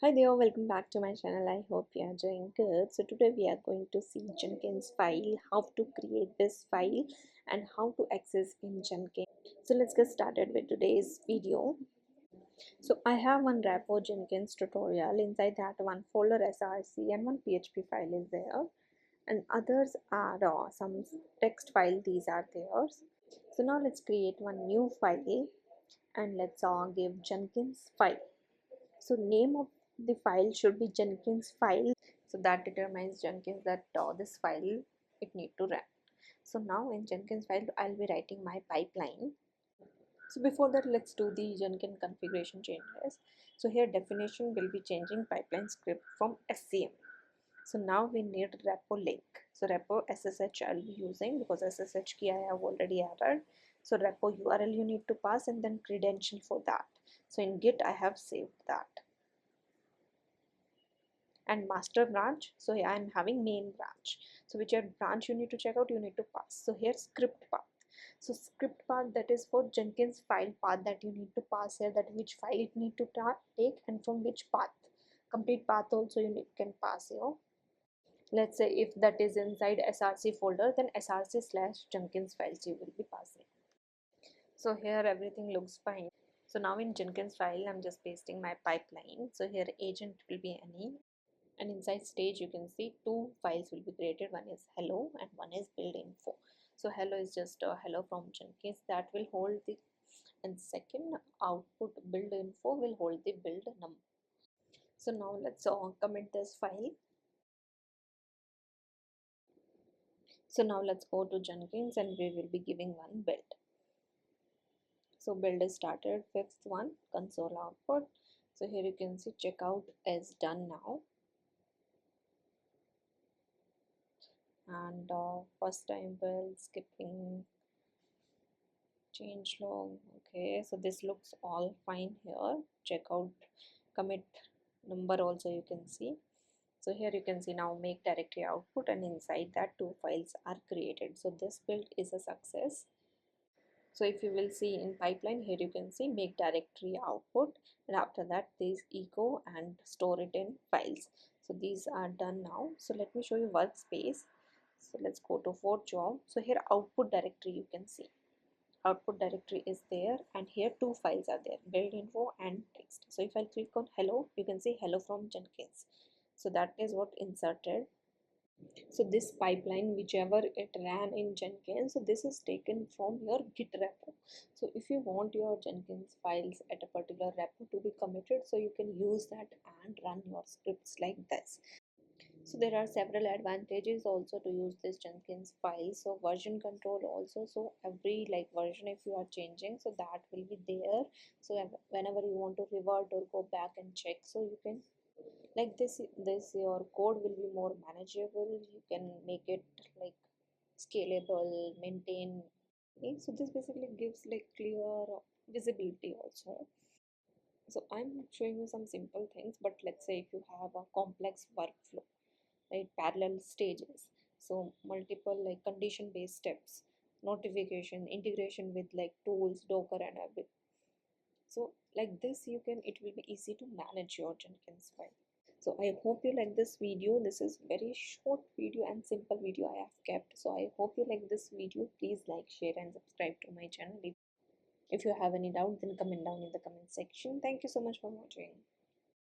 Hi there, welcome back to my channel. I hope you are doing good. So today we are going to see Jenkins file, how to create this file and how to access in Jenkins. So let's get started with today's video. So I have one repo Jenkins tutorial. Inside that one folder src and one php file is there, and others are some text file. These are theirs. So now let's create one new file and let's give Jenkins file. So name of the file should be Jenkins file, so that determines Jenkins that this file it need to run. So now in Jenkins file I'll be writing my pipeline. So before that, let's do the Jenkins configuration changes. So here definition will be changing pipeline script from SCM. So now we need repo link. So repo SSH I'll be using because SSH key I have already added. So repo URL you need to pass and then credential for that. So in Git I have saved that. And master branch, so here I'm having main branch. So whichever branch you need to check out, you need to pass. So here script path. So script path, that is for Jenkins file path that you need to pass here, that which file it need to take and from which path. Complete path also can pass here. Let's say if that is inside src folder, then src/Jenkins files you will be passing. So here everything looks fine. So now in Jenkins file I'm just pasting my pipeline. So here agent will be any, and inside stage you can see two files will be created. One is hello and one is build info. So hello is just hello from Jenkins, that will hold the, and second output build info will hold the build number. So now let's commit this file. So now let's go to Jenkins and we will be giving one build. So build is started, fifth one, console output. So here you can see checkout is done now, and first time build, skipping, change log. Okay, so this looks all fine here. Checkout commit number also you can see. So here you can see now make directory output, and inside that two files are created. So this build is a success. So if you will see in pipeline, here you can see make directory output, and after that these echo and store it in files. So these are done now. So let me show you workspace. So let's go to for job. So here output directory you can see, output directory is there, and here two files are there, build info and text. So if I click on hello, you can see hello from Jenkins. So that is what inserted. So this pipeline, whichever it ran in Jenkins, so this is taken from your Git repo. So if you want your Jenkins files at a particular repo to be committed, so you can use that and run your scripts like this. So there are several advantages also to use this Jenkins file. So version control also, so every like version if you are changing, so that will be there. So whenever you want to revert or go back and check, so you can like this your code will be more manageable. You can make it like scalable, maintain. Okay, so this basically gives like clear visibility also. So I'm showing you some simple things, but let's say if you have a complex workflow, right, parallel stages, so multiple like condition based steps, notification, integration with like tools, Docker and everything. So like this you can, it will be easy to manage your Jenkins file. So I hope you like this video. This is very short video and simple video I have kept. So I hope you like this video. Please like, share and subscribe to my channel. If you have any doubt, then comment down in the comment section. Thank you so much for watching.